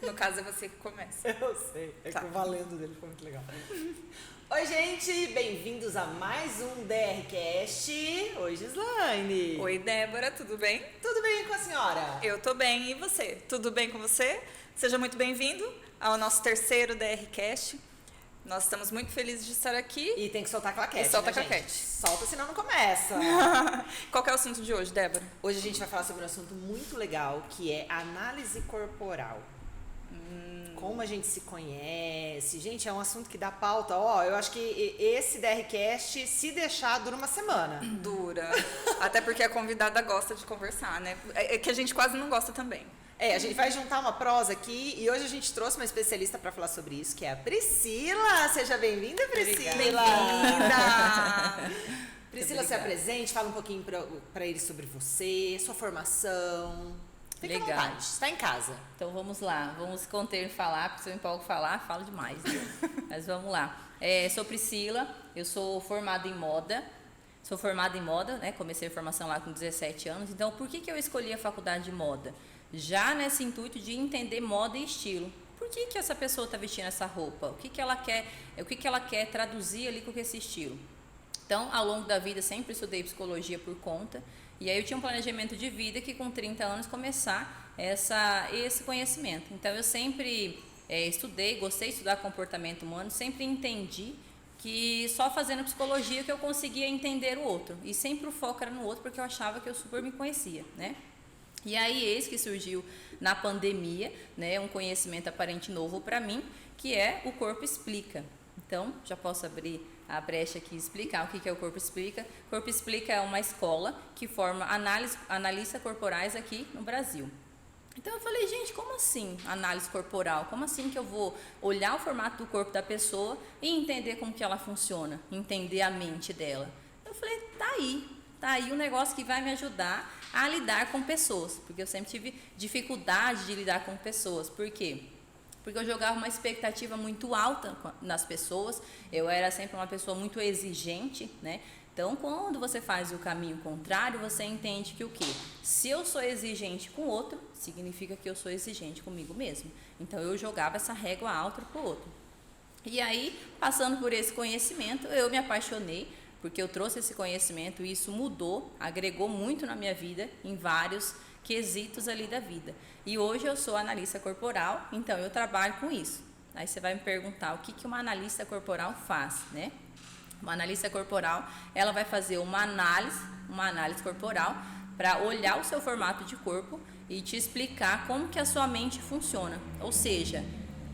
No caso, é você que começa. Eu sei, Tá. que o valendo dele foi muito legal. Oi, gente, bem-vindos a mais um DRCast. Oi, Gislaine. Oi, Débora, tudo bem? Tudo bem com a senhora? Eu tô bem, e você? Tudo bem com você? Seja muito bem-vindo ao nosso terceiro DRCast. Nós estamos muito felizes de estar aqui. E tem que soltar a claquete, E solta né, a claquete. gente? Solta, senão não começa. Qual que é o assunto de hoje, Débora? Hoje a gente vai falar sobre um assunto muito legal, que é análise corporal. Como a gente se conhece. Gente, é um assunto que dá pauta. Ó, eu acho que esse DRCast, se deixar, dura uma semana. Dura. Até porque a convidada gosta de conversar, né? É que a gente quase não gosta também. A gente vai juntar uma prosa aqui e hoje a gente trouxe uma especialista para falar sobre isso, que é a Priscila. Seja bem-vinda, Priscila. Bem-vinda! Priscila, se apresente, fala um pouquinho para eles sobre você, sua formação. Fica à vontade, está em casa. Então vamos lá, vamos conter e falar, porque se eu empolgo falar, falo demais, né? Mas vamos lá. Sou Priscila, eu sou formada em moda. Né? Comecei a formação lá com 17 anos. Então, por que eu escolhi a faculdade de moda? Já nesse intuito de entender moda e estilo. Por que essa pessoa está vestindo essa roupa? O que ela quer traduzir ali com esse estilo? Então, ao longo da vida, sempre estudei psicologia por conta. E aí eu tinha um planejamento de vida que com 30 anos começar esse conhecimento. Então, eu sempre gostei de estudar comportamento humano, sempre entendi que só fazendo psicologia que eu conseguia entender o outro. E sempre o foco era no outro, porque eu achava que eu super me conhecia, né? E aí, eis que surgiu na pandemia, né, um conhecimento aparente novo para mim, que é o Corpo Explica. Então, já posso abrir a brecha aqui e explicar o que é o Corpo Explica. O Corpo Explica é uma escola que forma analistas corporais aqui no Brasil. Então eu falei, gente, como assim análise corporal? Como assim que eu vou olhar o formato do corpo da pessoa e entender como que ela funciona, entender a mente dela? Eu falei, tá aí um negócio que vai me ajudar a lidar com pessoas, porque eu sempre tive dificuldade de lidar com pessoas. Por quê? Porque eu jogava uma expectativa muito alta nas pessoas, eu era sempre uma pessoa muito exigente, né? Então, quando você faz o caminho contrário, você entende que o quê? Se eu sou exigente com o outro, significa que eu sou exigente comigo mesmo. Então, eu jogava essa régua alta para o outro. E aí, passando por esse conhecimento, eu me apaixonei, porque eu trouxe esse conhecimento e isso mudou, agregou muito na minha vida, em vários quesitos ali da vida. E hoje eu sou analista corporal, então eu trabalho com isso. Aí você vai me perguntar o que uma analista corporal faz, né? Uma analista corporal, ela vai fazer uma análise corporal para olhar o seu formato de corpo e te explicar como que a sua mente funciona. Ou seja,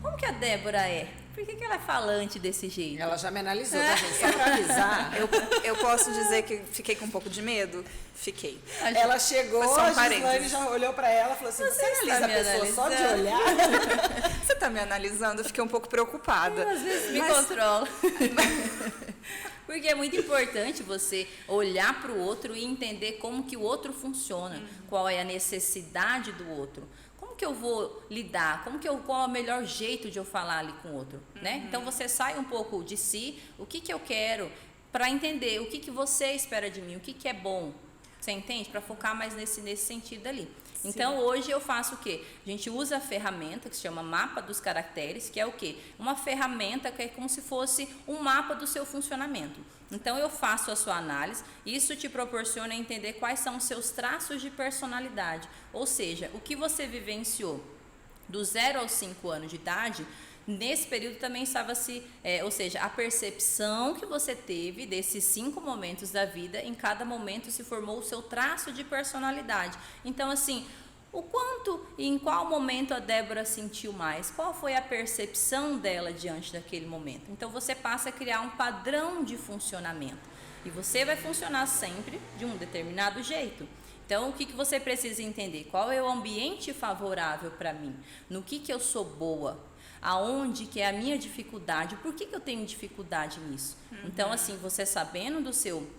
como que a Débora é? Por que ela é falante desse jeito? Ela já me analisou, tá, gente? Só pra avisar. Eu posso dizer que fiquei com um pouco de medo? Fiquei. Ela chegou, Foi só um a Gislaine parênteses. já olhou pra ela e falou assim, você analisa a pessoa só de olhar? Você está me analisando? Eu fiquei um pouco preocupada. Às vezes me controla. Porque é muito importante você olhar para o outro e entender como que o outro funciona, qual é a necessidade do outro. Como que eu vou lidar? Qual é o melhor jeito de eu falar ali com o outro, né? Então você sai um pouco de si, o que eu quero, para entender o que você espera de mim, o que é bom. Você entende? Para focar mais nesse sentido ali. Sim. Então, hoje eu faço o quê? A gente usa a ferramenta que se chama Mapa dos Caracteres, que é o quê? Uma ferramenta que é como se fosse um mapa do seu funcionamento. Então, eu faço a sua análise, isso te proporciona entender quais são os seus traços de personalidade. Ou seja, o que você vivenciou do 0 aos 5 anos de idade. Nesse período também ou seja, a percepção que você teve desses 5 momentos da vida, em cada momento se formou o seu traço de personalidade. Então, assim, o quanto e em qual momento a Débora sentiu mais? Qual foi a percepção dela diante daquele momento? Então, você passa a criar um padrão de funcionamento. E você vai funcionar sempre de um determinado jeito. Então, o que você precisa entender? Qual é o ambiente favorável para mim? No que eu sou boa? Aonde que é a minha dificuldade? Por que eu tenho dificuldade nisso? Então, assim, você sabendo do seu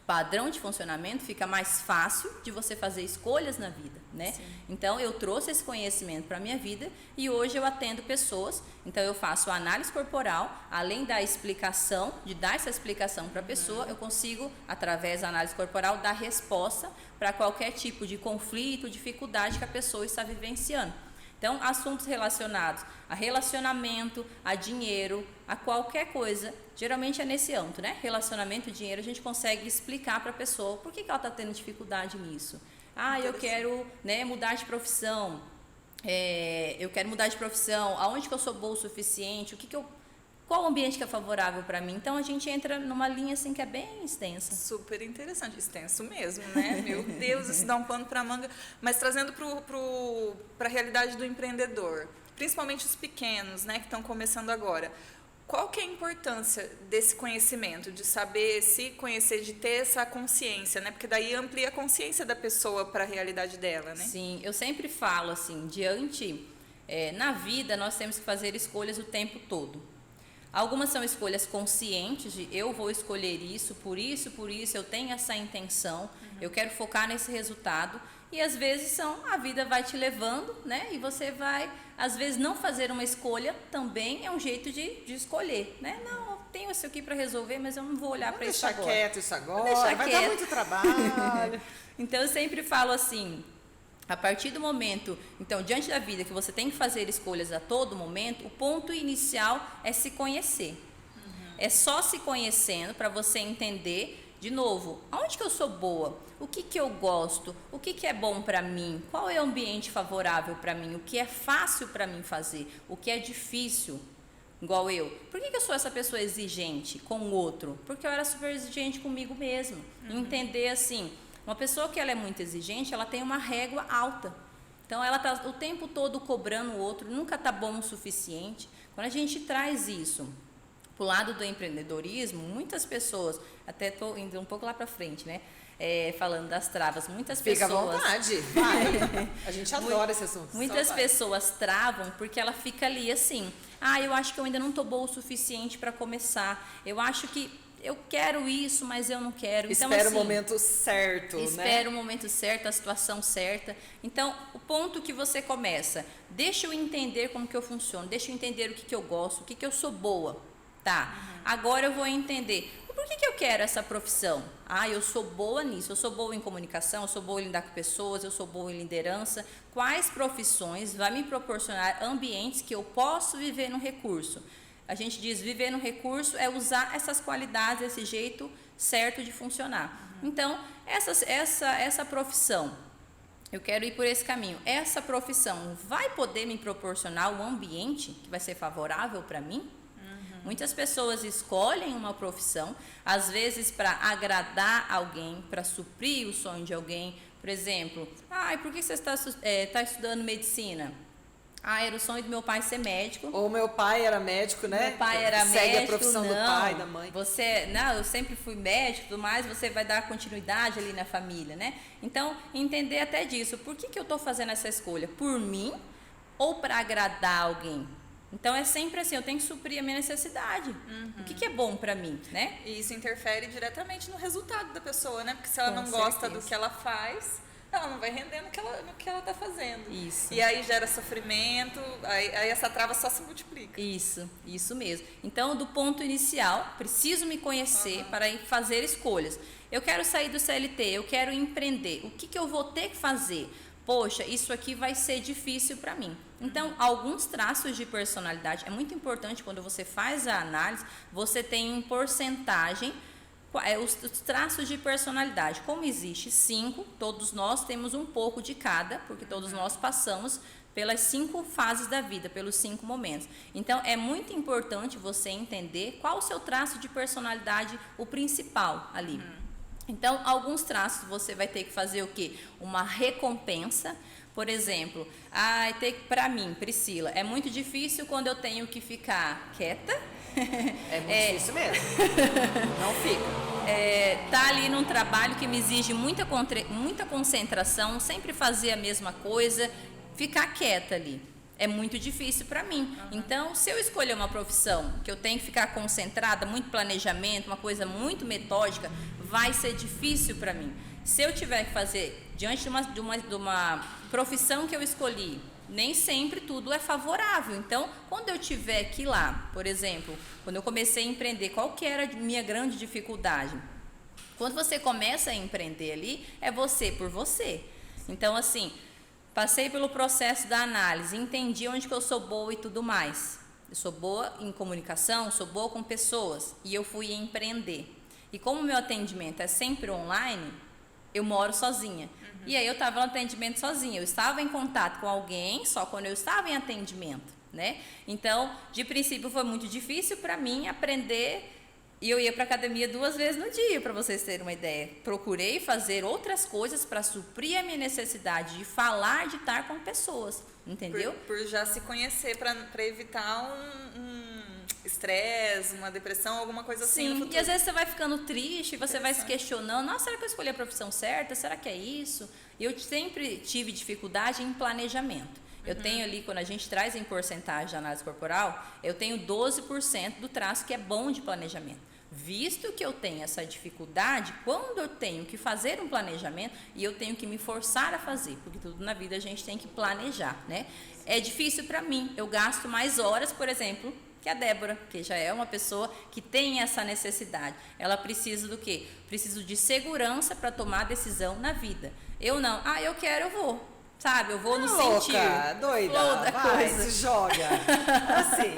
padrão de funcionamento, fica mais fácil de você fazer escolhas na vida, né? Sim. Então, eu trouxe esse conhecimento para a minha vida e hoje eu atendo pessoas. Então, eu faço a análise corporal, além da explicação, de dar essa explicação para a pessoa, eu consigo, através da análise corporal, dar resposta para qualquer tipo de conflito, dificuldade que a pessoa está vivenciando. Então, assuntos relacionados a relacionamento, a dinheiro, a qualquer coisa, geralmente é nesse âmbito, né? Relacionamento, dinheiro, a gente consegue explicar para a pessoa por que ela está tendo dificuldade nisso. Ah, eu quero, né, mudar de profissão, eu quero mudar de profissão, aonde que eu sou boa o suficiente, qual o ambiente que é favorável para mim? Então, a gente entra numa linha assim que é bem extensa. Super interessante, extenso mesmo, né? Meu Deus, isso dá um pano para manga. Mas trazendo para a realidade do empreendedor, principalmente os pequenos, né, que estão começando agora. Qual que é a importância desse conhecimento, de saber se conhecer, de ter essa consciência, né? Porque daí amplia a consciência da pessoa para a realidade dela, né? Sim, eu sempre falo assim, na vida nós temos que fazer escolhas o tempo todo. Algumas são escolhas conscientes, de eu vou escolher isso, eu tenho essa intenção, eu quero focar nesse resultado. E às vezes a vida vai te levando, né? E você vai, às vezes, não fazer uma escolha também é um jeito de escolher, né? Não, eu tenho isso aqui para resolver, mas eu não vou olhar para isso agora. Deixa quieto isso agora, vai dar muito trabalho. Então, eu sempre falo assim, a partir do momento, então, diante da vida que você tem que fazer escolhas a todo momento, o ponto inicial é se conhecer. É só se conhecendo para você entender, de novo, aonde que eu sou boa, o que eu gosto, o que é bom para mim, qual é o ambiente favorável para mim, o que é fácil para mim fazer, o que é difícil, igual eu. Por que eu sou essa pessoa exigente com o outro? Porque eu era super exigente comigo mesmo. Entender assim, uma pessoa que ela é muito exigente, ela tem uma régua alta. Então, ela está o tempo todo cobrando o outro, nunca está bom o suficiente. Quando a gente traz isso para o lado do empreendedorismo, muitas pessoas, até estou indo um pouco lá para frente, né? Falando das travas, muitas pessoas... Fica à vontade, vai. A gente adora esse assunto. Muitas pessoas travam porque ela fica ali assim, eu acho que eu ainda não estou boa o suficiente para começar, eu acho que eu quero isso, mas eu não quero. Então, espera assim, o momento certo, espera o momento certo, a situação certa. Então, o ponto que você começa, deixa eu entender como que eu funciono, deixa eu entender o que eu gosto, o que eu sou boa. Tá, agora eu vou entender, por que eu quero essa profissão? Eu sou boa nisso, eu sou boa em comunicação, eu sou boa em lidar com pessoas, eu sou boa em liderança. Quais profissões vai me proporcionar ambientes que eu posso viver no recurso? A gente diz, viver no recurso é usar essas qualidades, esse jeito certo de funcionar. Então, essa profissão, eu quero ir por esse caminho. Essa profissão vai poder me proporcionar um ambiente que vai ser favorável para mim? Muitas pessoas escolhem uma profissão, às vezes para agradar alguém, para suprir o sonho de alguém. Por exemplo, por que você está estudando medicina? Era o sonho do meu pai ser médico. Ou meu pai era médico, né? Meu pai era médico. Segue a profissão do pai, da mãe. Eu sempre fui médico e tudo mais, você vai dar continuidade ali na família, né? Então, entender até disso. Por que eu estou fazendo essa escolha? Por mim ou para agradar alguém? Então, é sempre assim, eu tenho que suprir a minha necessidade. O que é bom para mim, né? E isso interfere diretamente no resultado da pessoa, né? Porque se ela não gosta do que ela faz, ela não vai render no que ela está fazendo. Isso. E aí gera sofrimento, aí essa trava só se multiplica. Isso mesmo. Então, do ponto inicial, preciso me conhecer para fazer escolhas. Eu quero sair do CLT, eu quero empreender. O que eu vou ter que fazer? Poxa, isso aqui vai ser difícil para mim. Então, alguns traços de personalidade, é muito importante quando você faz a análise, você tem em porcentagem os traços de personalidade. Como existe 5, todos nós temos um pouco de cada, porque todos nós passamos pelas 5 fases da vida, pelos 5 momentos. Então, é muito importante você entender qual o seu traço de personalidade, o principal ali. Então, alguns traços você vai ter que fazer o quê? Uma recompensa. Por exemplo, para mim, Priscila, é muito difícil quando eu tenho que ficar quieta. É muito difícil mesmo. Não fica. Tá ali num trabalho que me exige muita concentração, sempre fazer a mesma coisa, ficar quieta ali. É muito difícil para mim. Então, se eu escolher uma profissão que eu tenho que ficar concentrada, muito planejamento, uma coisa muito metódica, vai ser difícil para mim. Se eu tiver que fazer diante de uma profissão que eu escolhi, nem sempre tudo é favorável. Então, quando eu tiver que ir lá, por exemplo, quando eu comecei a empreender, qual que era a minha grande dificuldade? Quando você começa a empreender ali, é você por você. Então, assim, passei pelo processo da análise, entendi onde que eu sou boa e tudo mais. Eu sou boa em comunicação, sou boa com pessoas e eu fui empreender. E como meu atendimento é sempre online, eu moro sozinha. E aí eu estava no atendimento sozinha, eu estava em contato com alguém só quando eu estava em atendimento, né? Então, de princípio foi muito difícil para mim aprender, e eu ia para a academia 2 vezes no dia, para vocês terem uma ideia. Procurei fazer outras coisas para suprir a minha necessidade de falar, de estar com pessoas, entendeu? Por já se conhecer, para evitar um estresse, uma depressão, alguma coisa assim no Sim, futuro. e às vezes você vai ficando triste, você vai se questionando, nossa, será que eu escolhi a profissão certa? Será que é isso? E eu sempre tive dificuldade em planejamento. Eu tenho ali, quando a gente traz em porcentagem de análise corporal, eu tenho 12% do traço que é bom de planejamento. Visto que eu tenho essa dificuldade, quando eu tenho que fazer um planejamento, e eu tenho que me forçar a fazer, porque tudo na vida a gente tem que planejar, né? É difícil para mim, eu gasto mais horas, por exemplo, que a Débora, que já é uma pessoa que tem essa necessidade. Ela precisa do quê? Preciso de segurança para tomar decisão na vida. Eu não, eu quero, eu vou. Sabe, eu vou no sentir. Louca, doida, flow da vai, coisa. se joga. Assim.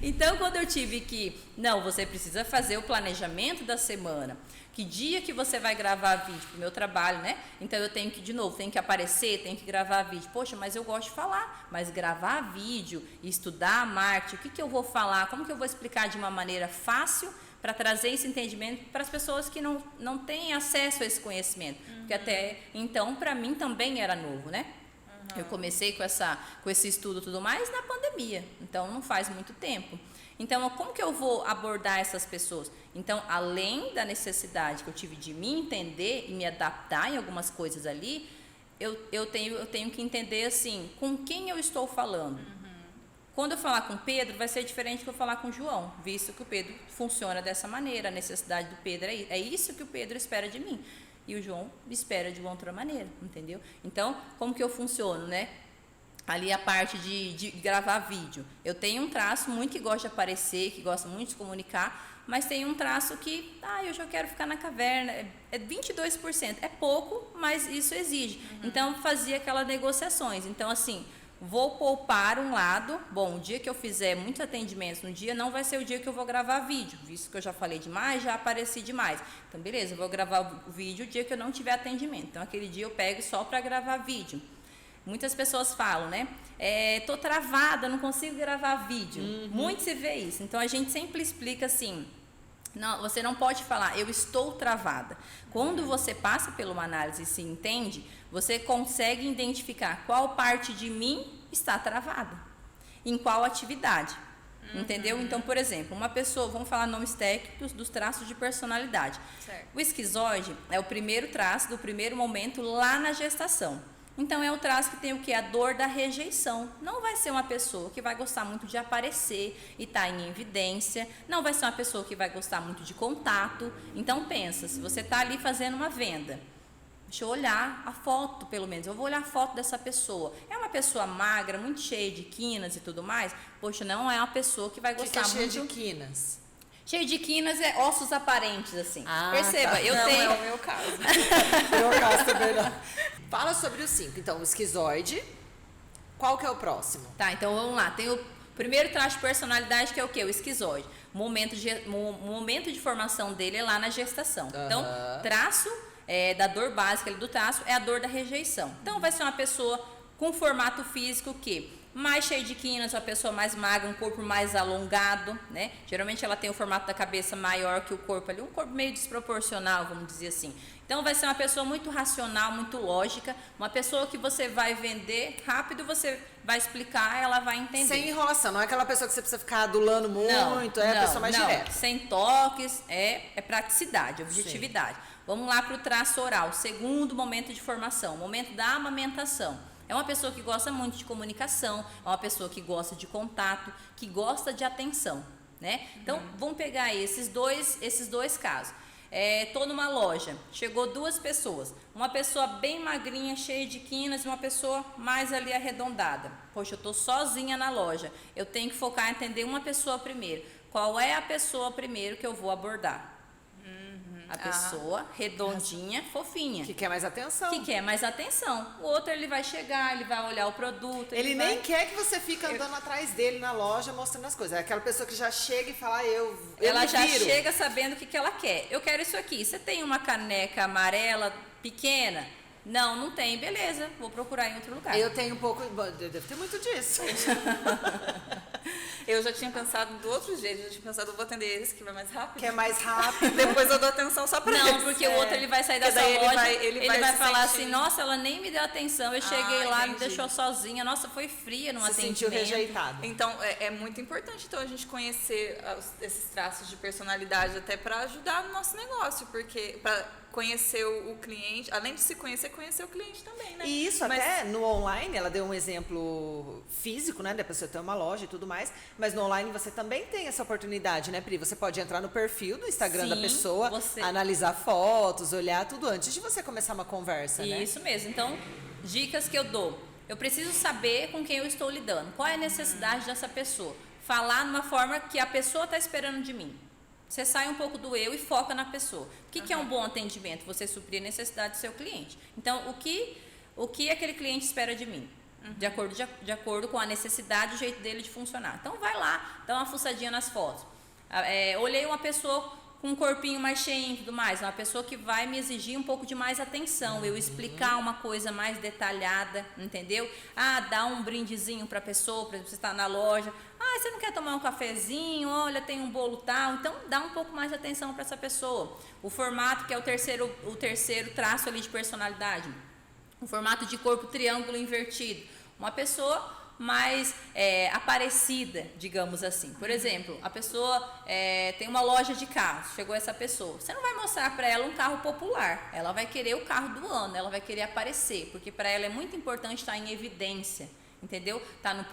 Então, quando eu tive que, não, você precisa fazer o planejamento da semana. Que dia que você vai gravar vídeo pro meu trabalho, né? Então, eu tenho que, de novo, tenho que aparecer, tenho que gravar vídeo. Poxa, mas eu gosto de falar. Mas gravar vídeo, estudar marketing, o que eu vou falar? Como que eu vou explicar de uma maneira fácil para trazer esse entendimento para as pessoas que não têm acesso a esse conhecimento? Porque até então, para mim, também era novo, né? Eu comecei com esse estudo e tudo mais na pandemia, então não faz muito tempo. Então, como que eu vou abordar essas pessoas? Então, além da necessidade que eu tive de me entender e me adaptar em algumas coisas ali, eu tenho que entender, assim, com quem eu estou falando. Quando eu falar com o Pedro, vai ser diferente do que eu falar com o João, visto que o Pedro funciona dessa maneira, a necessidade do Pedro é isso que o Pedro espera de mim. E o João espera de uma outra maneira, entendeu? Então, como que eu funciono, né? Ali a parte de gravar vídeo. Eu tenho um traço muito que gosta de aparecer, que gosta muito de se comunicar, mas tem um traço que, eu já quero ficar na caverna, é 22%. É pouco, mas isso exige. Então, fazia aquelas negociações. Então, assim, vou poupar um lado. Bom, o dia que eu fizer muitos atendimentos no dia, não vai ser o dia que eu vou gravar vídeo, visto que eu já falei demais, já apareci demais. Então, beleza, eu vou gravar o vídeo o dia que eu não tiver atendimento. Então, aquele dia eu pego só para gravar vídeo. Muitas pessoas falam, né? Tô travada, não consigo gravar vídeo. Muito se vê isso. Então, a gente sempre explica assim, não, você não pode falar, eu estou travada. Quando você passa por uma análise e se entende, você consegue identificar qual parte de mim está travada, em qual atividade, entendeu? Então, por exemplo, uma pessoa, vamos falar nomes técnicos dos traços de personalidade. Certo. O esquizoide é o primeiro traço do primeiro momento lá na gestação. Então, é o traço que tem o quê? A dor da rejeição. Não vai ser uma pessoa que vai gostar muito de aparecer e estar em evidência. Não vai ser uma pessoa que vai gostar muito de contato. Então, pensa, se você está ali fazendo uma venda, deixa eu olhar a foto, pelo menos. Eu vou olhar a foto dessa pessoa. É uma pessoa magra, muito cheia de quinas e tudo mais? Poxa, não é uma pessoa que vai gostar Fica muito... cheia de quinas. Cheio de quinas é ossos aparentes, assim. Perceba, tá. eu Não, tenho... é o meu caso. Meu caso também não. Fala sobre os 5. Então, o esquizoide. Qual que é o próximo? Tá, então vamos lá. Tem o primeiro traço de personalidade, que é o quê? O esquizoide. O momento de formação dele é lá na gestação. Então, traço da dor básica do traço é a dor da rejeição. Então, vai ser uma pessoa com formato físico que mais cheio de quinas, uma pessoa mais magra, um corpo mais alongado, né? Geralmente ela tem o formato da cabeça maior que o corpo ali, um corpo meio desproporcional, vamos dizer assim. Então vai ser uma pessoa muito racional, muito lógica, uma pessoa que você vai vender rápido, você vai explicar, ela vai entender. Sem enrolação, não é aquela pessoa que você precisa ficar adulando muito, é a pessoa mais direta. Sem toques, é praticidade, objetividade. Sim. Vamos lá para o traço oral, segundo momento de formação, momento da amamentação. É uma pessoa que gosta muito de comunicação, é uma pessoa que gosta de contato, que gosta de atenção, né? Então, vamos pegar esses dois casos. Estou numa loja, chegou 2 pessoas, uma pessoa bem magrinha, cheia de quinas, e uma pessoa mais ali arredondada. Poxa, eu estou sozinha na loja, eu tenho que focar em atender uma pessoa primeiro. Qual é a pessoa primeiro que eu vou abordar? A pessoa redondinha, fofinha. Que quer mais atenção. Que quer mais atenção. O outro, ele vai chegar, ele vai olhar o produto. Ele nem quer que você fique andando atrás dele na loja mostrando as coisas. É aquela pessoa que já chega e fala, ela já viro. chega sabendo o que ela quer. Eu quero isso aqui. Você tem uma caneca amarela pequena? Não tem. Beleza, vou procurar em outro lugar. Eu tenho um pouco... Deve ter muito disso. Eu já tinha pensado do outro jeito, eu já tinha pensado, eu vou atender esse que vai mais rápido. Que é mais rápido. Depois eu dou atenção só pra ele. Não, porque o outro ele vai sair da sua loja, ele vai falar assim, nossa, ela nem me deu atenção, eu cheguei lá, me deixou sozinha, nossa, foi fria no atendimento. Se sentiu rejeitado. Então, é muito importante então, a gente conhecer esses traços de personalidade até para ajudar no nosso negócio, porque para conhecer o cliente, além de se conhecer, conhecer o cliente também, né? E isso até no online, ela deu um exemplo físico, né, da pessoa ter uma loja e tudo mais, mas no online você também tem essa oportunidade, né, Pri? Você pode entrar no perfil do Instagram da pessoa, analisar fotos, olhar tudo antes de você começar uma conversa, né? Isso mesmo. Então, dicas que eu dou. Eu preciso saber com quem eu estou lidando. Qual é a necessidade dessa pessoa? Falar numa forma que a pessoa está esperando de mim. Você sai um pouco do eu e foca na pessoa. O que é um bom atendimento? Você suprir a necessidade do seu cliente. Então, o que aquele cliente espera de mim? De acordo com a necessidade e o jeito dele de funcionar. Então, vai lá, dá uma fuçadinha nas fotos. Olhei uma pessoa com um corpinho mais cheio e tudo mais, uma pessoa que vai me exigir um pouco de mais atenção, eu explicar uma coisa mais detalhada, entendeu? Dá um brindezinho para a pessoa, por exemplo, você está na loja, você não quer tomar um cafezinho, olha, tem um bolo tal, então dá um pouco mais de atenção para essa pessoa. O formato, que é o terceiro traço ali de personalidade, o formato de corpo triângulo invertido, uma pessoa mais aparecida, digamos assim. Por exemplo, a pessoa tem uma loja de carros, chegou essa pessoa, você não vai mostrar para ela um carro popular, ela vai querer o carro do ano, ela vai querer aparecer, porque para ela é muito importante estar em evidência, entendeu? Tá no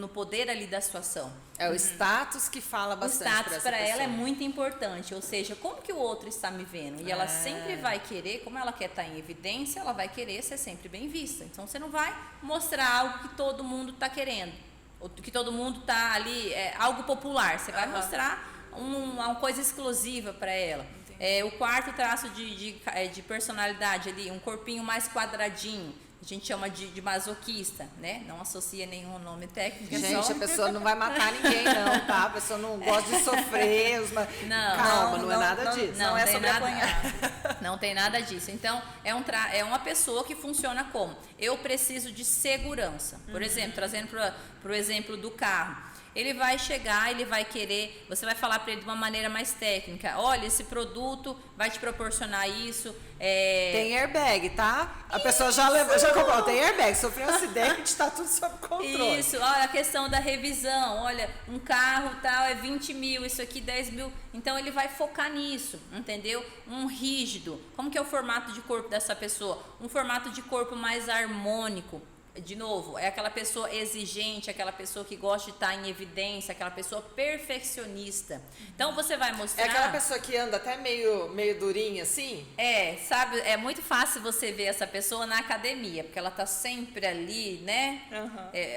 poder ali da situação. É o status que fala bastante. O status para ela é muito importante, ou seja, como que o outro está me vendo? E ela sempre vai querer, como ela quer estar em evidência, ela vai querer ser sempre bem vista. Então você não vai mostrar algo que todo mundo está querendo, ou que todo mundo está ali, algo popular. Você vai mostrar uma coisa exclusiva para ela. O quarto traço de personalidade ali, um corpinho mais quadradinho. A gente chama de masoquista, né? Não associa nenhum nome técnico. Gente, a pessoa não vai matar ninguém, não, tá? A pessoa não gosta de sofrer. Calma, não é nada disso. Não é sobre apanhar. Não tem nada disso. Então, é uma pessoa que funciona como? Eu preciso de segurança. Por exemplo, trazendo para o exemplo do carro. Ele vai chegar, ele vai querer, você vai falar para ele de uma maneira mais técnica, olha, esse produto vai te proporcionar isso. Tem airbag, tá? A pessoa já comprou, tem airbag, sofreu um acidente, está tudo sob controle. Isso, olha, a questão da revisão, olha, um carro tal é 20 mil, isso aqui 10 mil, então ele vai focar nisso, entendeu? Um rígido, como que é o formato de corpo dessa pessoa? Um formato de corpo mais harmônico. De novo, é aquela pessoa exigente, aquela pessoa que gosta de estar em evidência, aquela pessoa perfeccionista. Então você vai mostrar... É aquela pessoa que anda até meio durinha assim? Sabe, é muito fácil você ver essa pessoa na academia, porque ela tá sempre ali, né?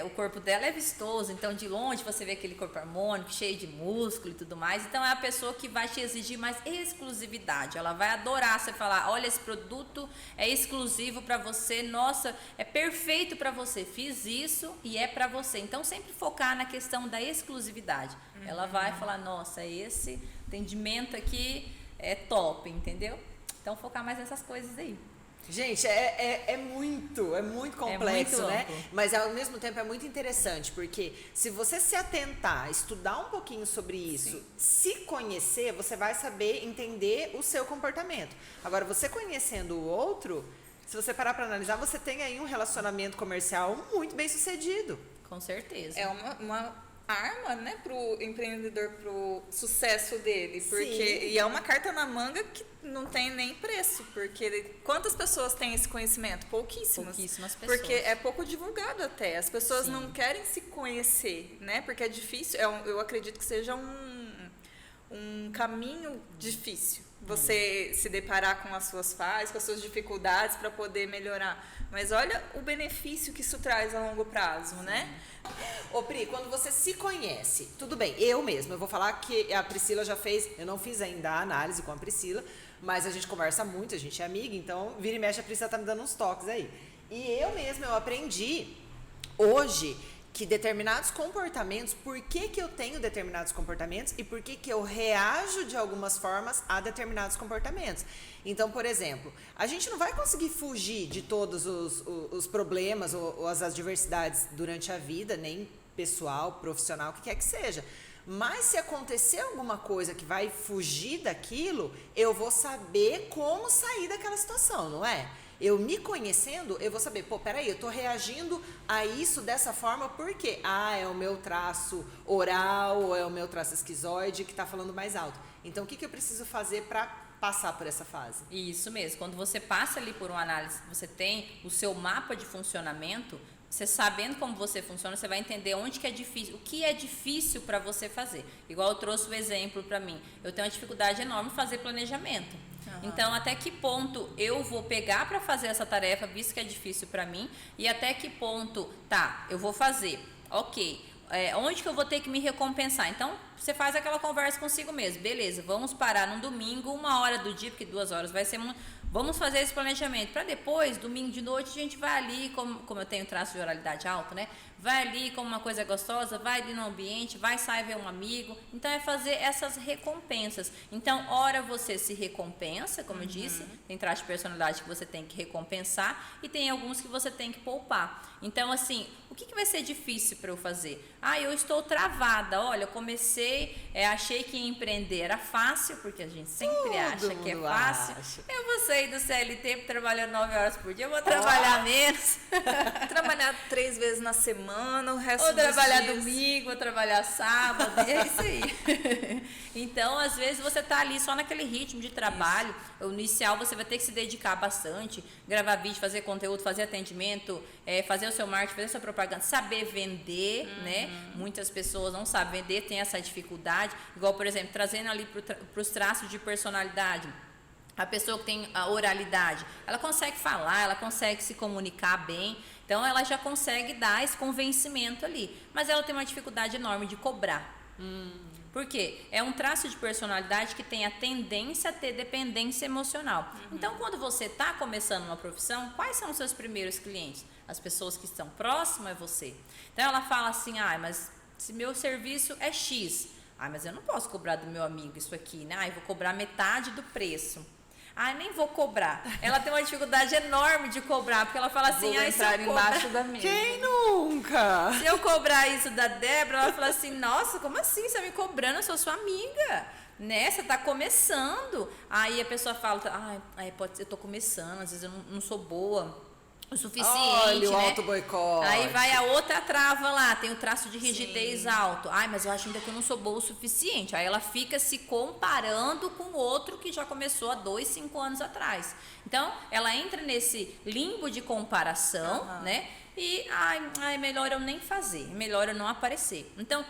O corpo dela é vistoso, então de longe você vê aquele corpo harmônico, cheio de músculo e tudo mais. Então é a pessoa que vai te exigir mais exclusividade. Ela vai adorar você falar, olha, esse produto é exclusivo para você, nossa, é perfeito para você, fiz isso e é para você. Então sempre focar na questão da exclusividade. Ela vai falar, nossa, esse atendimento aqui é top, entendeu? Então focar mais nessas coisas aí. Gente, é muito complexo, muito né? amplo. Mas ao mesmo tempo é muito interessante, porque se você se atentar, estudar um pouquinho sobre isso, se conhecer, você vai saber entender o seu comportamento. Agora, você conhecendo o outro, se você parar para analisar, você tem aí um relacionamento comercial muito bem sucedido. Com certeza. É uma arma, né, pro empreendedor, pro sucesso dele, porque e é uma carta na manga que não tem nem preço, porque quantas pessoas têm esse conhecimento? Pouquíssimas Pouquíssimas pessoas. Porque é pouco divulgado até, as pessoas não querem se conhecer, né, porque é difícil, eu acredito que seja um caminho difícil, você se deparar com as suas falhas, com as suas dificuldades para poder melhorar. Mas olha o benefício que isso traz a longo prazo, né? Ô Pri, quando você se conhece, tudo bem, eu mesma, eu vou falar que a Priscila já fez, eu não fiz ainda a análise com a Priscila, mas a gente conversa muito, a gente é amiga, então vira e mexe a Priscila tá me dando uns toques aí. E eu mesma, eu aprendi hoje que determinados comportamentos, por que eu tenho determinados comportamentos e por que eu reajo de algumas formas a determinados comportamentos. Então, por exemplo, a gente não vai conseguir fugir de todos os problemas ou as adversidades durante a vida, nem pessoal, profissional, o que quer que seja. Mas se acontecer alguma coisa que vai fugir daquilo, eu vou saber como sair daquela situação, não é? Eu me conhecendo, eu vou saber, pô, peraí, eu tô reagindo a isso dessa forma porque, é o meu traço oral, ou é o meu traço esquizoide que tá falando mais alto. Então, o que eu preciso fazer para passar por essa fase? Isso mesmo. Quando você passa ali por uma análise, você tem o seu mapa de funcionamento, você sabendo como você funciona, você vai entender onde que é difícil, o que é difícil para você fazer. Igual eu trouxe o exemplo para mim. Eu tenho uma dificuldade enorme em fazer planejamento. Então, até que ponto eu vou pegar para fazer essa tarefa, visto que é difícil para mim, e até que ponto, eu vou fazer, ok, onde que eu vou ter que me recompensar? Então, você faz aquela conversa consigo mesmo, beleza, vamos parar num domingo, 1 hora do dia, porque 2 horas vai ser vamos fazer esse planejamento, para depois, domingo de noite, a gente vai ali, como eu tenho traço de oralidade alto, né? Vai ali como uma coisa gostosa, vai ali no ambiente, vai sair ver um amigo. Então, é fazer essas recompensas. Então, ora você se recompensa, como eu disse, tem traço de personalidade que você tem que recompensar e tem alguns que você tem que poupar. Então, assim, o que vai ser difícil para eu fazer? Eu estou travada. Olha, eu comecei, achei que empreender era fácil, porque a gente sempre acha que é fácil. Eu vou sair do CLT trabalhando 9 horas por dia, eu vou trabalhar menos. Trabalhar 3 vezes na semana, o resto ou dos trabalhar dias. domingo, ou trabalhar sábado, é isso aí. Então, às vezes, você tá ali só naquele ritmo de trabalho. O inicial, você vai ter que se dedicar bastante, gravar vídeo, fazer conteúdo, fazer atendimento, fazer o seu marketing, fazer a sua propaganda, saber vender, né? Muitas pessoas não sabem vender, tem essa dificuldade. Igual, por exemplo, trazendo ali para os traços de personalidade. A pessoa que tem a oralidade, ela consegue falar, ela consegue se comunicar bem, então ela já consegue dar esse convencimento ali. Mas ela tem uma dificuldade enorme de cobrar. Por quê? É um traço de personalidade que tem a tendência a ter dependência emocional. Então, quando você está começando uma profissão, quais são os seus primeiros clientes? As pessoas que estão próximas a você. Então, ela fala assim, mas se meu serviço é X, mas eu não posso cobrar do meu amigo isso aqui, né? Eu vou cobrar metade do preço. Nem vou cobrar. Ela tem uma dificuldade enorme de cobrar, porque ela fala assim, vou entrar embaixo da mesa. Quem nunca? Se eu cobrar isso da Débora, ela fala assim, nossa, como assim? Você está me cobrando? Eu sou sua amiga. Né? Você está começando. Aí a pessoa fala, pode ser, eu estou começando, às vezes eu não sou boa o suficiente, olha, né? o auto-boicote. Aí vai a outra trava lá, tem o traço de rigidez alto. Mas eu acho ainda que eu não sou boa o suficiente. Aí ela fica se comparando com o outro que já começou há 2, 5 anos atrás. Então, ela entra nesse limbo de comparação, né? E, melhor eu nem fazer, melhor eu não aparecer. Então,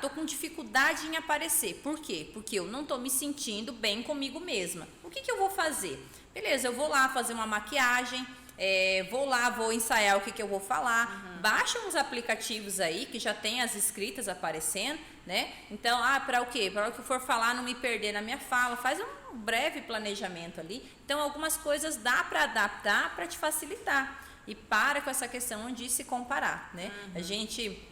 tô com dificuldade em aparecer. Por quê? Porque eu não tô me sentindo bem comigo mesma. O que eu vou fazer? Beleza, eu vou lá fazer uma maquiagem, vou ensaiar o que eu vou falar. Baixa uns aplicativos aí que já tem as escritas aparecendo, né? Então, para o quê? Para o que eu for falar, não me perder na minha fala. Faz um breve planejamento ali. Então, algumas coisas dá para adaptar para te facilitar. E para com essa questão de se comparar, né? A gente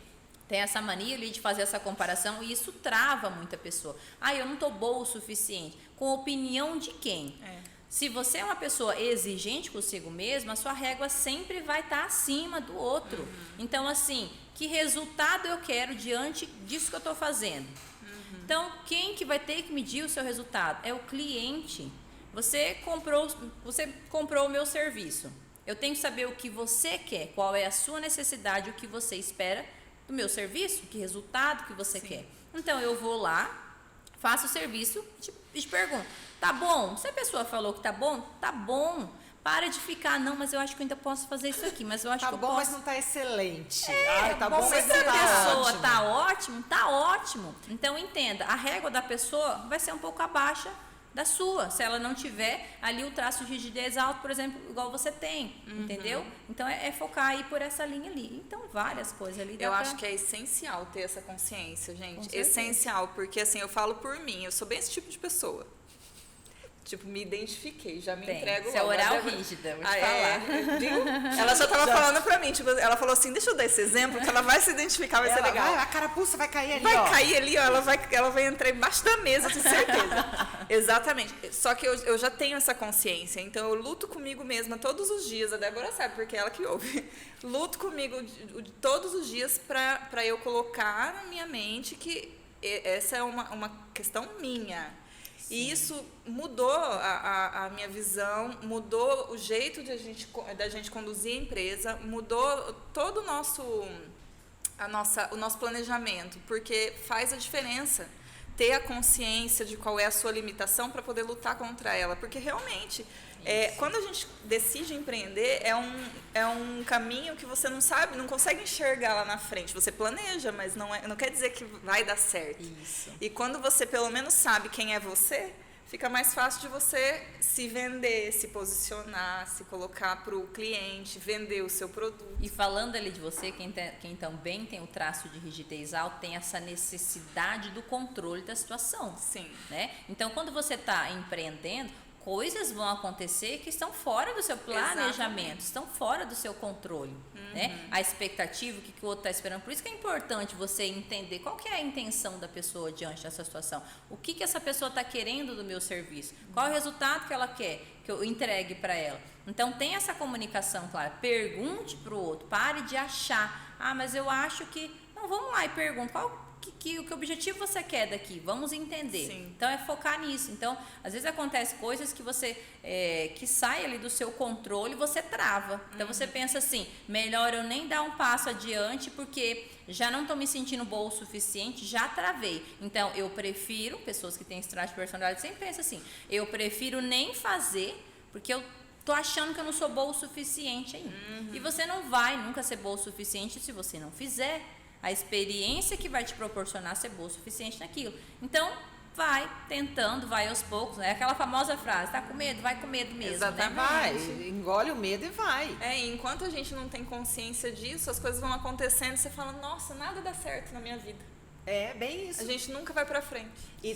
tem essa mania ali de fazer essa comparação e isso trava muita pessoa. Eu não tô boa o suficiente. Com a opinião de quem? Se você é uma pessoa exigente consigo mesma, a sua régua sempre vai estar acima do outro. Então, assim, que resultado eu quero diante disso que eu estou fazendo? Então, quem que vai ter que medir o seu resultado? É o cliente. Você comprou o meu serviço. Eu tenho que saber o que você quer, qual é a sua necessidade, o que você espera do meu serviço, que resultado que você quer. Então, eu vou lá, faço o serviço e te pergunto, tá bom? Se a pessoa falou que tá bom, tá bom. Para de ficar, não, mas eu acho que eu ainda posso fazer isso aqui, mas eu acho que eu posso. Tá bom, mas não tá excelente. Tá bom, mas não se a pessoa ótimo. tá ótimo, tá ótimo. Então, entenda, a régua da pessoa vai ser um pouco abaixo da sua, se ela não tiver ali o traço de rigidez alto, por exemplo, igual você tem, entendeu? Então é focar aí por essa linha ali. Então várias coisas ali. Eu acho que é essencial ter essa consciência, gente. Com certeza. Essencial, porque assim, eu falo por mim, eu sou bem esse tipo de pessoa. Tipo, me identifiquei, já me entrego Você é logo. oral rígida, vou te falar. Viu? Ela já tava falando pra mim, tipo, ela falou assim, deixa eu dar esse exemplo, que ela vai se identificar, vai ser legal. A carapuça vai cair ali, Vai cair ali, ó, ela vai entrar embaixo da mesa, tenho certeza. Exatamente. Só que eu já tenho essa consciência, então eu luto comigo mesma todos os dias, a Débora sabe, porque é ela que ouve. Luto comigo todos os dias pra eu colocar na minha mente que essa é uma questão minha. E isso mudou a minha visão, mudou o jeito da gente conduzir a empresa, mudou todo o nosso planejamento, porque faz a diferença ter a consciência de qual é a sua limitação para poder lutar contra ela, porque realmente quando a gente decide empreender é um caminho que você não sabe, não consegue enxergar lá na frente. Você planeja, mas não quer dizer que vai dar certo. Isso. E quando você pelo menos sabe quem é você, fica mais fácil de você se vender, se posicionar, se colocar para o cliente, vender o seu produto. E falando ali de você, quem também tem o traço de rigidez alto, tem essa necessidade do controle da situação. Sim. Né? Então, quando você está empreendendo, coisas vão acontecer que estão fora do seu planejamento, exatamente, estão fora do seu controle. Né? A expectativa, o que o outro está esperando. Por isso que é importante você entender qual que é a intenção da pessoa diante dessa situação. O que essa pessoa está querendo do meu serviço? Qual é o resultado que ela quer que eu entregue para ela? Então, tem essa comunicação clara. Pergunte para o outro. Pare de achar. Ah, mas eu acho que... Não, vamos lá e pergunta. Que objetivo você quer daqui? Vamos entender. Sim. Então, é focar nisso. Então, às vezes acontece coisas que você que sai ali do seu controle, você trava. Então, você pensa assim, melhor eu nem dar um passo adiante, porque já não estou me sentindo boa o suficiente, já travei. Então, eu prefiro, pessoas que têm esse traço de personalidade sempre pensam assim, eu prefiro nem fazer, porque eu tô achando que eu não sou boa o suficiente ainda. E você não vai nunca ser boa o suficiente se você não fizer. A experiência que vai te proporcionar ser boa o suficiente naquilo. Então, vai tentando, vai aos poucos. É aquela famosa frase, tá com medo? Vai com medo mesmo. Exatamente. Né? Vai, engole o medo e vai. E enquanto a gente não tem consciência disso, as coisas vão acontecendo e você fala, nossa, nada dá certo na minha vida. É bem isso. A gente nunca vai pra frente. E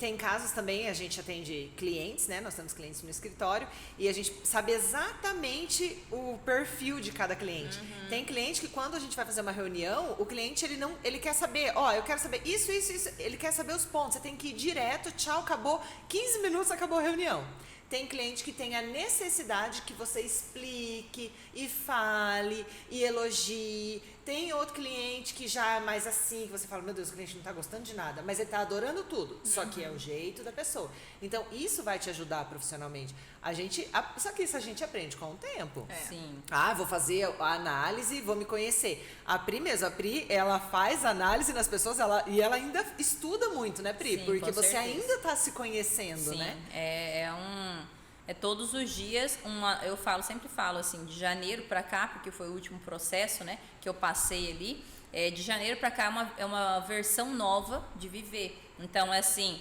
tem casos também, a gente atende clientes, né? Nós temos clientes no escritório e a gente sabe exatamente o perfil de cada cliente. Tem cliente que quando a gente vai fazer uma reunião, o cliente ele quer saber, eu quero saber isso, ele quer saber os pontos. Você tem que ir direto, tchau, acabou, 15 minutos acabou a reunião. Tem cliente que tem a necessidade que você explique e fale e elogie. Tem outro cliente que já é mais assim, que você fala, meu Deus, o cliente não está gostando de nada, mas ele está adorando tudo. Só que é o jeito da pessoa. Então, isso vai te ajudar profissionalmente. Só que isso a gente aprende com o tempo. Sim. Vou fazer a análise, vou me conhecer. A Pri mesmo, ela faz análise nas pessoas e ela ainda estuda muito, né, Pri? Sim, porque com você certeza. ainda está se conhecendo, Sim, né? É todos os dias, eu sempre falo assim, de janeiro para cá, porque foi o último processo, né, que eu passei ali, de janeiro para cá é uma versão nova de viver. Então, assim,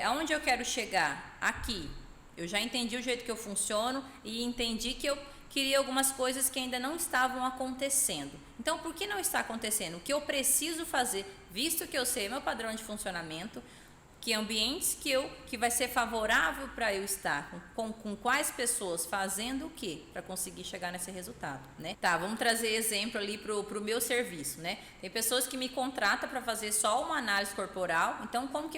aonde eu quero chegar? Aqui. Eu já entendi o jeito que eu funciono e entendi que eu queria algumas coisas que ainda não estavam acontecendo. Então, por que não está acontecendo? O que eu preciso fazer, visto que eu sei meu padrão de funcionamento, que ambientes que vai ser favorável para eu estar, com quais pessoas, fazendo o quê, para conseguir chegar nesse resultado, né? Tá, vamos trazer exemplo ali pro meu serviço, né? Tem pessoas que me contratam para fazer só uma análise corporal, então como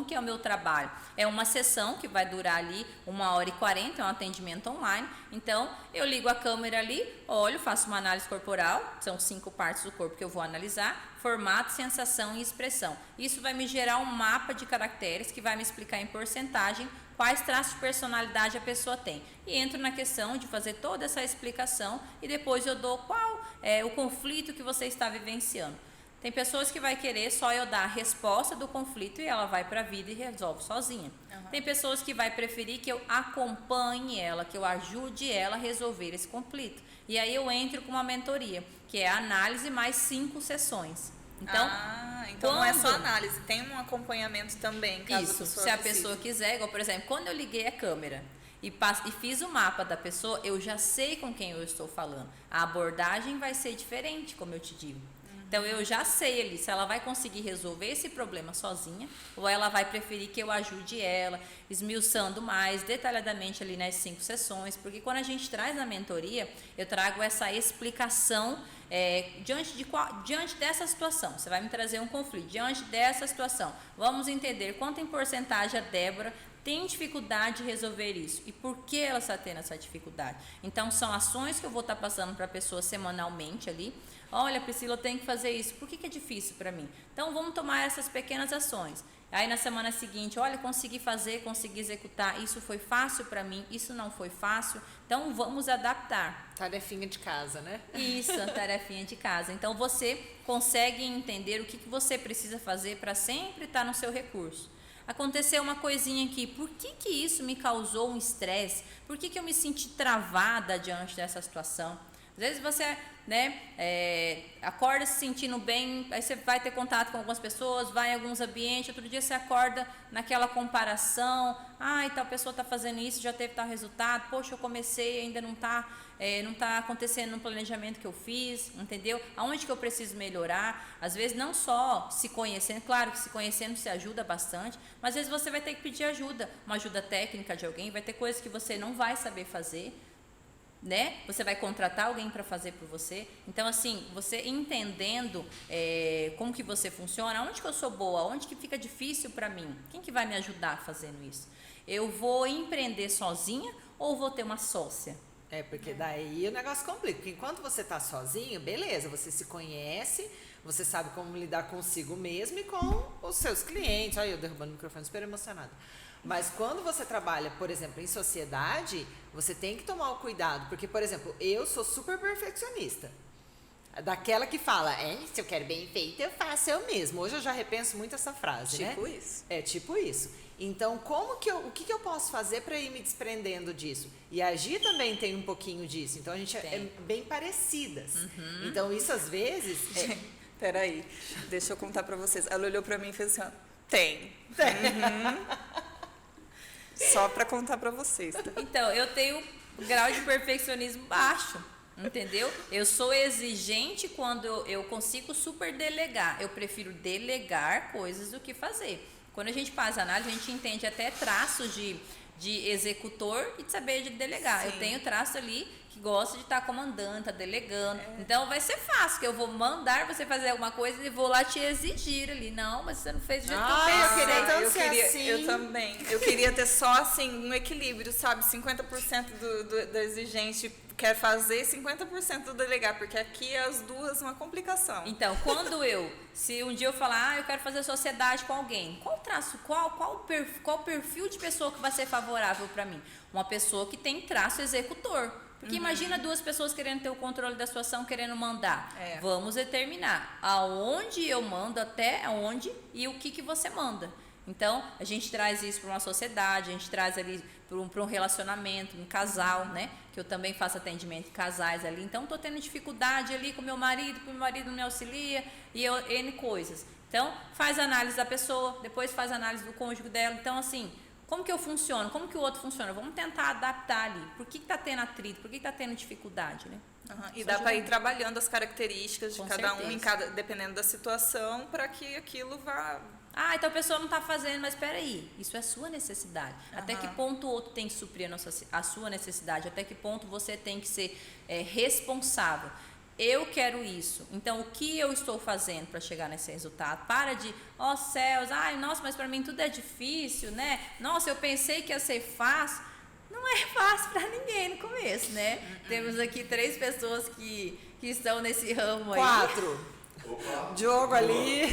que é o meu trabalho? É uma sessão que vai durar ali 1h40, é um atendimento online, então eu ligo a câmera ali, olho, faço uma análise corporal, são 5 partes do corpo que eu vou analisar, formato, sensação e expressão. Isso vai me gerar um mapa de caracteres que vai me explicar em porcentagem quais traços de personalidade a pessoa tem. E entro na questão de fazer toda essa explicação e depois eu dou qual é o conflito que você está vivenciando. Tem pessoas que vai querer só eu dar a resposta do conflito e ela vai para a vida e resolve sozinha. Tem pessoas que vai preferir que eu acompanhe ela, que eu ajude ela a resolver esse conflito. E aí eu entro com uma mentoria, que é a análise mais 5 sessões. Então, Então não é só análise, tem um acompanhamento também, caso Isso, a pessoa se a precise. pessoa quiser, igual por exemplo, quando eu liguei a câmera e fiz o mapa da pessoa, eu já sei com quem eu estou falando. A abordagem vai ser diferente, como eu te digo. Então eu já sei ali se ela vai conseguir resolver esse problema sozinha ou ela vai preferir que eu ajude ela, esmiuçando mais detalhadamente ali nas 5 sessões, porque quando a gente traz na mentoria, eu trago essa explicação diante dessa situação. Você vai me trazer um conflito, diante dessa situação, vamos entender quanto em porcentagem a Débora tem dificuldade de resolver isso e por que ela está tendo essa dificuldade. Então são ações que eu vou estar passando para a pessoa semanalmente ali. Olha, Priscila, eu tenho que fazer isso. Por que é difícil para mim? Então, vamos tomar essas pequenas ações. Aí, na semana seguinte, olha, consegui fazer, consegui executar. Isso foi fácil para mim, isso não foi fácil. Então, vamos adaptar. Tarefinha de casa, né? Isso, a tarefinha de casa. Então, você consegue entender o que você precisa fazer para sempre estar no seu recurso. Aconteceu uma coisinha aqui, por que isso me causou um estresse? Por que eu me senti travada diante dessa situação? Às vezes você acorda se sentindo bem, aí você vai ter contato com algumas pessoas, vai em alguns ambientes, outro dia você acorda naquela comparação, tal pessoa está fazendo isso, já teve tal resultado, poxa, eu comecei, ainda não está acontecendo no planejamento que eu fiz, entendeu? Aonde que eu preciso melhorar? Às vezes não só se conhecendo, claro que se conhecendo se ajuda bastante, mas às vezes você vai ter que pedir ajuda, uma ajuda técnica de alguém, vai ter coisas que você não vai saber fazer, né? Você vai contratar alguém para fazer por você. Então, assim, você entendendo como que você funciona, onde que eu sou boa, onde que fica difícil para mim, quem que vai me ajudar fazendo isso? Eu vou empreender sozinha ou vou ter uma sócia? Porque daí o negócio complica. Porque enquanto você tá sozinho, beleza, você se conhece, você sabe como lidar consigo mesmo e com os seus clientes. Olha, eu derrubando o microfone, super emocionada. Mas quando você trabalha, por exemplo, em sociedade, você tem que tomar o cuidado. Porque, por exemplo, eu sou super perfeccionista. Daquela que fala, se eu quero bem feito, eu faço eu mesmo. Hoje eu já repenso muito essa frase, né? Tipo isso. É, tipo isso. Então, o que eu posso fazer para ir me desprendendo disso? E a Gi também tem um pouquinho disso. Então, a gente é bem parecidas. Uhum. Então, isso às vezes... Peraí, deixa eu contar para vocês. Ela olhou para mim e fez assim, tem. Uhum. Só para contar para vocês, tá? Então, eu tenho grau de perfeccionismo baixo, entendeu? Eu sou exigente quando eu consigo super delegar. Eu prefiro delegar coisas do que fazer. Quando a gente faz análise, a gente entende até traços de executor e de saber de delegar. Sim. Eu tenho traço ali que gosta de estar comandando, tá delegando. Então vai ser fácil, que eu vou mandar você fazer alguma coisa e vou lá te exigir ali. Não, mas você não fez do jeito que eu pensei. Eu também. Eu queria ter só assim um equilíbrio, sabe? 50% do exigente quer fazer, 50% do delegar, porque aqui as duas uma complicação. Então, se um dia eu falar, eu quero fazer sociedade com alguém, qual traço, qual perfil de pessoa que vai ser favorável para mim? Uma pessoa que tem traço executor. Porque imagina 2 pessoas querendo ter o controle da situação, querendo mandar. Vamos determinar aonde eu mando, até onde e o que você manda. Então, a gente traz isso para uma sociedade, a gente traz ali para um relacionamento, um casal, né? Que eu também faço atendimento em casais ali. Então, estou tendo dificuldade ali com meu marido, porque meu marido não me auxilia e N coisas. Então, faz análise da pessoa, depois faz análise do cônjuge dela. Então, assim, como que eu funciono? Como que o outro funciona? Vamos tentar adaptar ali. Por que está tendo atrito? Por que está tendo dificuldade, né? E dá para ir trabalhando as características de cada um, dependendo da situação, para que aquilo vá... então a pessoa não está fazendo, mas espera aí, isso é sua necessidade. Até que ponto o outro tem que suprir a sua necessidade? Até que ponto você tem que ser responsável? Eu quero isso, então o que eu estou fazendo para chegar nesse resultado? Para de, céus, nossa, mas para mim tudo é difícil, né? Nossa, eu pensei que ia ser fácil. Não é fácil para ninguém no começo, né? Temos aqui 3 pessoas que estão nesse ramo aí. 4. Diogo ali.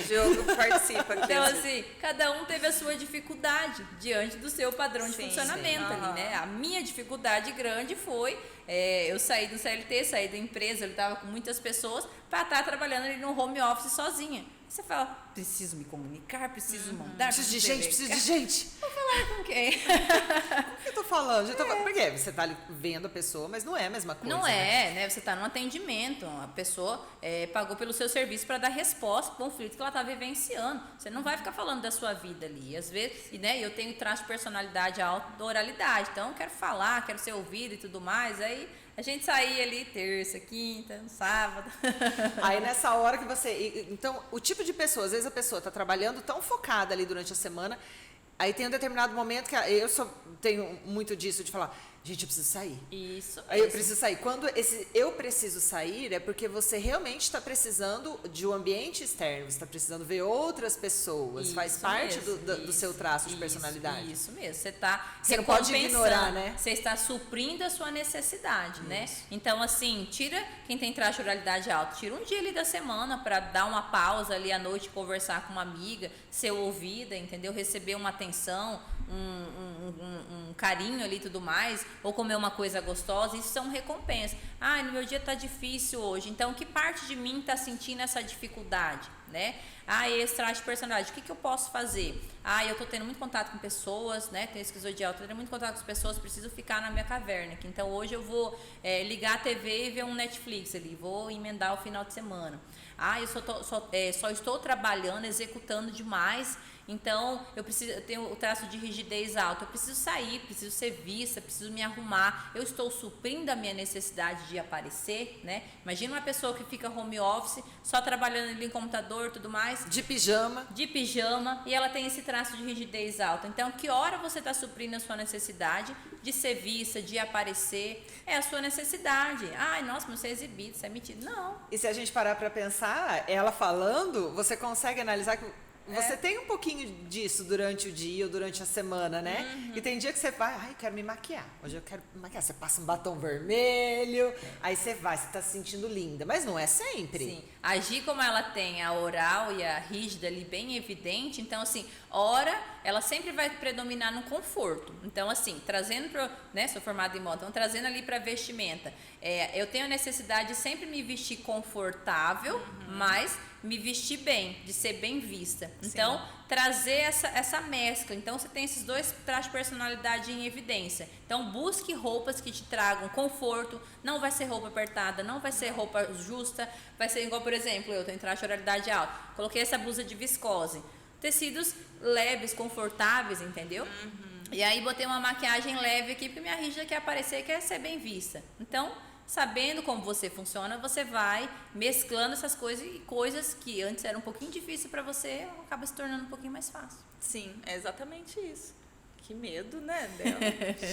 Diogo participa aqui. Então, assim, cada um teve a sua dificuldade diante do seu padrão de funcionamento ali, né? A minha dificuldade grande foi eu saí do CLT, saí da empresa, eu estava com muitas pessoas para estar trabalhando ali no home office sozinha. Você fala, preciso me comunicar, preciso mandar. Preciso de gente, preciso de gente. Vou falar com quem? O que eu tô falando? Por quê? Você tá ali vendo a pessoa, mas não é a mesma coisa. Não é, né? Você está num atendimento, a pessoa pagou pelo seu serviço para dar resposta ao conflito que ela está vivenciando. Você não vai ficar falando da sua vida ali. Às vezes, né, eu tenho traço de personalidade alta da oralidade, então eu quero falar, quero ser ouvido e tudo mais. Aí a gente saía ali terça, quinta, sábado. Aí nessa hora que você... Então, o tipo de pessoa, às vezes a pessoa está trabalhando tão focada ali durante a semana, aí tem um determinado momento que eu só tenho muito disso de falar, gente, eu preciso sair. Isso. Aí eu preciso sair. Quando eu preciso sair, é porque você realmente está precisando de um ambiente externo, você está precisando ver outras pessoas, Isso faz parte mesmo, do seu traço de personalidade. Isso mesmo, você está Você não pode ignorar, né? Você está suprindo a sua necessidade, né? Então, assim, quem tem traço de oralidade alta, tira um dia ali da semana para dar uma pausa ali à noite, conversar com uma amiga, ser ouvida, entendeu? Receber uma atenção, um carinho ali e tudo mais, ou comer uma coisa gostosa, isso são recompensas. No meu dia tá difícil hoje, então que parte de mim tá sentindo essa dificuldade, né? Esse traço de personalidade, o que eu posso fazer? Eu tô tendo muito contato com pessoas, né? Tenho esquizoidial, tô tendo muito contato com as pessoas, preciso ficar na minha caverna, então hoje eu vou ligar a TV e ver um Netflix ali, vou emendar o final de semana. Eu só estou trabalhando, executando demais, então eu tenho o traço de rigidez alta, eu preciso sair, preciso ser vista, preciso me arrumar, eu estou suprindo a minha necessidade de aparecer, né? Imagina uma pessoa que fica home office, só trabalhando ali em computador e tudo mais. De pijama, E ela tem esse traço de rigidez alta. Então, que hora você está suprindo a sua necessidade de ser vista, de aparecer? É a sua necessidade. Nossa, mas você é exibido, você é metido. Não. e se a gente parar para pensar, ela falando, você consegue analisar que você tem um pouquinho disso durante o dia ou durante a semana, né? E tem dia que você vai, eu quero me maquiar. Hoje eu quero me maquiar. Você passa um batom vermelho, aí você tá se sentindo linda. Mas não é sempre. Sim. Agir como ela tem a oral e a rígida ali bem evidente, então assim, ela sempre vai predominar no conforto. Então assim, trazendo sou formada em moda, então trazendo ali para vestimenta. Eu tenho a necessidade de sempre me vestir confortável, mas me vestir bem, de ser bem vista. Então, trazer essa mescla. Então, você tem esses dois traços de personalidade em evidência. Então, busque roupas que te tragam conforto. Não vai ser roupa apertada, não vai ser roupa justa. Vai ser igual, por exemplo, eu tenho traço de oralidade alta. Coloquei essa blusa de viscose. Tecidos leves, confortáveis, entendeu? E aí, botei uma maquiagem leve aqui, porque minha rígida quer aparecer, quer ser bem vista. Então, sabendo como você funciona, você vai mesclando essas coisas e coisas que antes eram um pouquinho difícil para você, acaba se tornando um pouquinho mais fácil. Sim, é exatamente isso. Que medo, né, dela?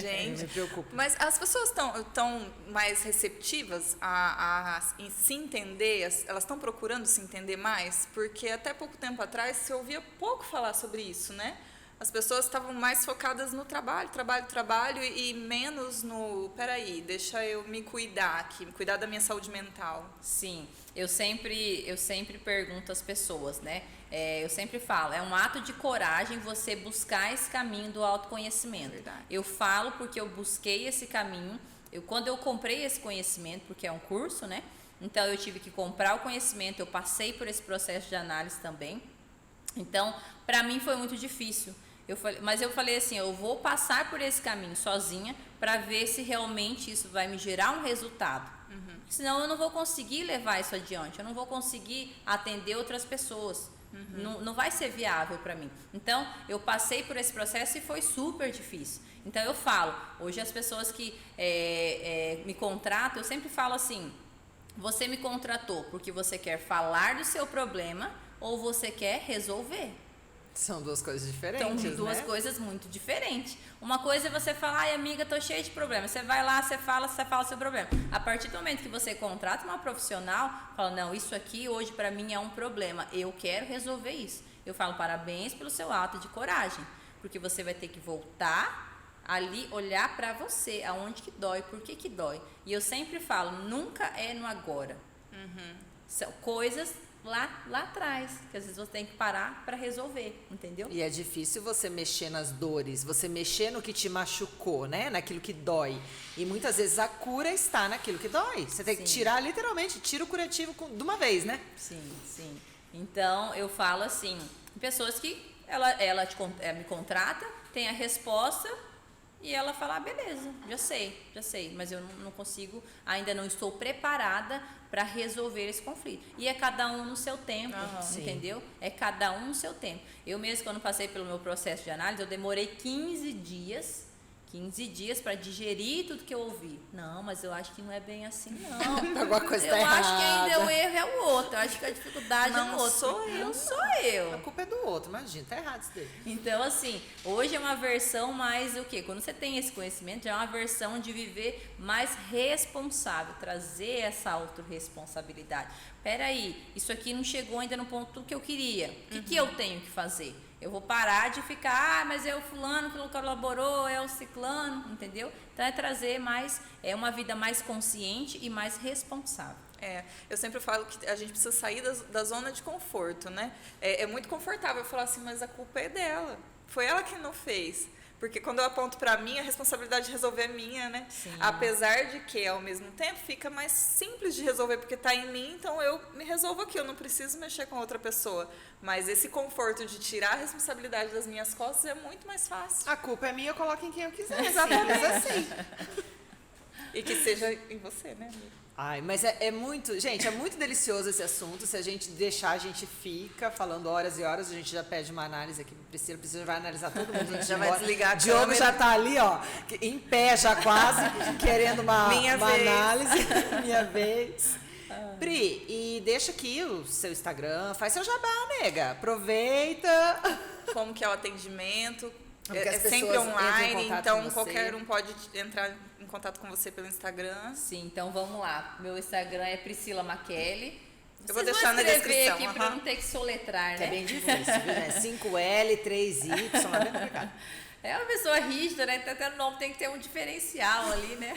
Gente, Me preocupa. mas as pessoas estão mais receptivas a se entender, elas estão procurando se entender mais, porque até pouco tempo atrás se ouvia pouco falar sobre isso, né? As pessoas estavam mais focadas no trabalho e menos no, peraí, deixa eu me cuidar aqui, me cuidar da minha saúde mental. Sim, eu sempre pergunto às pessoas, né? Eu sempre falo, é um ato de coragem você buscar esse caminho do autoconhecimento. Verdade. Eu falo porque eu busquei esse caminho, quando eu comprei esse conhecimento, porque é um curso, né? Então eu tive que comprar o conhecimento, eu passei por esse processo de análise também. Então, para mim foi muito difícil. Mas eu falei assim, eu vou passar por esse caminho sozinha para ver se realmente isso vai me gerar um resultado. Senão eu não vou conseguir levar isso adiante, eu não vou conseguir atender outras pessoas. Não vai ser viável para mim. Então, eu passei por esse processo e foi super difícil. Então, eu falo, hoje as pessoas que me contratam, eu sempre falo assim, você me contratou porque você quer falar do seu problema ou você quer resolver? São duas coisas diferentes, São duas né? coisas muito diferentes. Uma coisa é você falar, amiga, tô cheia de problemas. Você vai lá, você fala seu problema. A partir do momento que você contrata uma profissional, fala, não, isso aqui hoje para mim é um problema. Eu quero resolver isso. Eu falo, parabéns pelo seu ato de coragem. Porque você vai ter que voltar ali, olhar para você, aonde que dói, por que dói. E eu sempre falo, nunca é no agora. São coisas lá atrás, que às vezes você tem que parar para resolver, entendeu? E é difícil você mexer nas dores, você mexer no que te machucou, né? Naquilo que dói. E muitas vezes a cura está naquilo que dói. Você tem que tirar, literalmente, tira o curativo de uma vez, né? Sim. Então, eu falo assim, pessoas que ela me contrata, tem a resposta e ela fala, beleza, já sei, mas eu não consigo, ainda não estou preparada para resolver esse conflito. E é cada um no seu tempo, entendeu? É cada um no seu tempo. Eu mesmo, quando passei pelo meu processo de análise, eu demorei 15 dias para digerir tudo que eu ouvi. Não, mas eu acho que não é bem assim, não. Alguma coisa Eu tá acho que errada. ainda o erro é o outro. Eu acho que a dificuldade é o outro. Não sou eu. A culpa é do outro, imagina, tá errado isso daí. Então, assim, hoje é uma versão mais o quê? Quando você tem esse conhecimento, já é uma versão de viver mais responsável, trazer essa autorresponsabilidade. Peraí, isso aqui não chegou ainda no ponto que eu queria. O que eu tenho que fazer? Eu vou parar de ficar, mas é o fulano que não colaborou, é o ciclano, entendeu? Então é trazer mais, é uma vida mais consciente e mais responsável. Eu sempre falo que a gente precisa sair da zona de conforto, né? É muito confortável falar assim, mas a culpa é dela. Foi ela que não fez. Porque quando eu aponto para mim, a responsabilidade de resolver é minha, né? Sim. Apesar de que, ao mesmo tempo, fica mais simples de resolver, porque está em mim, então eu me resolvo aqui, eu não preciso mexer com outra pessoa. Mas esse conforto de tirar a responsabilidade das minhas costas é muito mais fácil. A culpa é minha, eu coloco em quem eu quiser. Exatamente. Assim. E que seja em você, né, amiga? Ai, mas é muito, gente, é muito delicioso esse assunto. Se a gente deixar, a gente fica falando horas e horas. A gente já pede uma análise aqui pro Priscila vai analisar todo mundo. A gente já vai desligar a Diogo câmera. já tá ali, ó, em pé já quase, querendo uma análise. Minha vez. Pri, e deixa aqui o seu Instagram, faz seu jabá, nega. Aproveita. Como que é o atendimento? Porque as É sempre pessoas entram em online, contato então com você. qualquer um pode entrar em contato com você pelo Instagram. Sim, então vamos lá. Meu Instagram é Priscila Maquelli. Eu vou deixar na descrição. Aqui para não ter que soletrar, né? É bem difícil, viu, né? 5L, 3Y, é bem complicado. É uma pessoa rígida, né? Até o nome tem que ter um diferencial ali, né?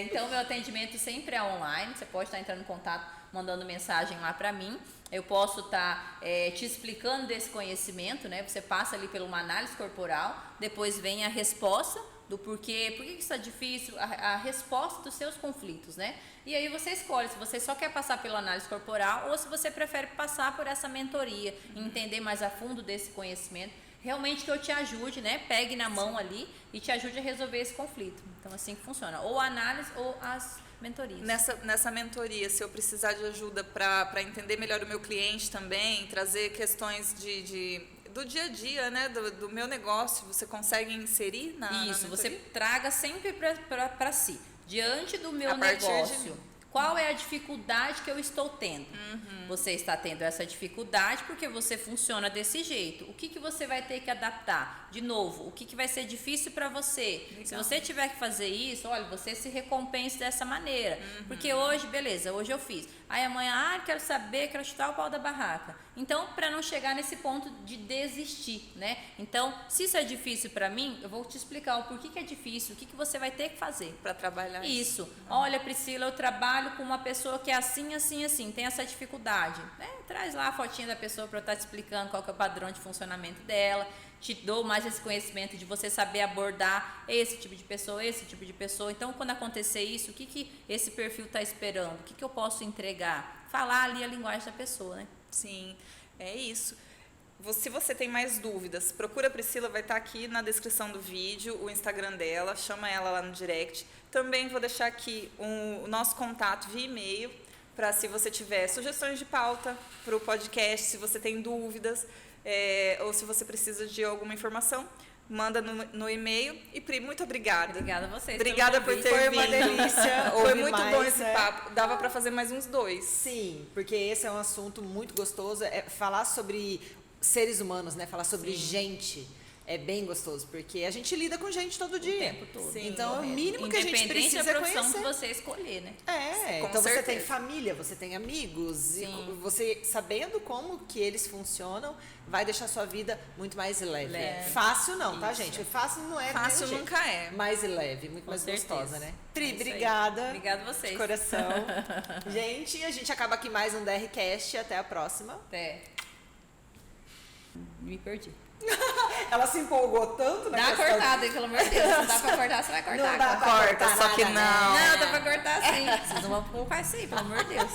Então, meu atendimento sempre é online. Você pode estar entrando em contato, mandando mensagem lá para mim. Eu posso estar te explicando desse conhecimento, né? Você passa ali por uma análise corporal, depois vem a resposta do porquê, por que isso está difícil, a resposta dos seus conflitos, né? E aí você escolhe se você só quer passar pela análise corporal ou se você prefere passar por essa mentoria, entender mais a fundo desse conhecimento, realmente que eu te ajude, né? Pegue na mão ali e te ajude a resolver esse conflito. Então, assim que funciona, ou a análise ou as mentorias. Nessa mentoria, se eu precisar de ajuda para entender melhor o meu cliente também, trazer questões do dia a dia, né, do meu negócio, você consegue inserir na Isso, mentoria? você traga sempre para si. Diante do meu negócio, qual é a dificuldade que eu estou tendo? Você está tendo essa dificuldade porque você funciona desse jeito. O que você vai ter que adaptar? De novo, o que vai ser difícil para você? Legal. Se você tiver que fazer isso, olha, você se recompensa dessa maneira. Porque hoje, beleza, hoje eu fiz. Aí amanhã, quero saber, quero chutar o pau da barraca. Então, para não chegar nesse ponto de desistir, né? Então, se isso é difícil para mim, eu vou te explicar o porquê que é difícil, o que você vai ter que fazer. Para trabalhar Isso. Olha, Priscila, eu trabalho com uma pessoa que é assim, assim, assim, tem essa dificuldade. Traz lá a fotinha da pessoa para eu estar te explicando qual que é o padrão de funcionamento dela. Te dou mais esse conhecimento de você saber abordar esse tipo de pessoa, esse tipo de pessoa. Então, quando acontecer isso, o que esse perfil está esperando? O que eu posso entregar? Falar ali a linguagem da pessoa, né? Sim, é isso. Se você tem mais dúvidas, procura a Priscila, vai estar aqui na descrição do vídeo, o Instagram dela, chama ela lá no direct. Também vou deixar aqui o nosso contato via e-mail, para se você tiver sugestões de pauta para o podcast, se você tem dúvidas, ou se você precisa de alguma informação, manda no e-mail. E Pri, muito obrigada. Obrigada a vocês. Obrigada por ter vindo. Foi uma delícia. Foi muito mais, bom esse papo. Dava para fazer mais uns 2. Sim, porque esse é um assunto muito gostoso. Falar sobre seres humanos, né? Falar sobre gente. é bem gostoso, porque a gente lida com gente todo dia. O tempo todo. Sim, Então, o correto. mínimo que a gente Independente precisa da é profissão conhecer. que você escolher, né? É, Com então você tem certeza. família, você tem amigos, e Sim. você sabendo como que eles funcionam, vai deixar sua vida muito mais leve. Leve. Fácil não, tá, Isso. gente? Fácil não é do Fácil mesmo nunca jeito. é. Mais leve, muito Com mais certeza. gostosa, né? Tri, É isso aí. obrigada. Obrigada a vocês. De coração. Gente, a gente acaba aqui mais um DRCast. Até a próxima. Até. Me perdi. Ela se empolgou tanto na Dá uma questão cortada aí, pelo amor de Deus. Não dá pra cortar, você vai cortar. Não dá agora. pra Corta, cortar só que nada, né? não. Não, dá pra cortar sim. Vocês não vão colocar isso aí, pelo amor de Deus.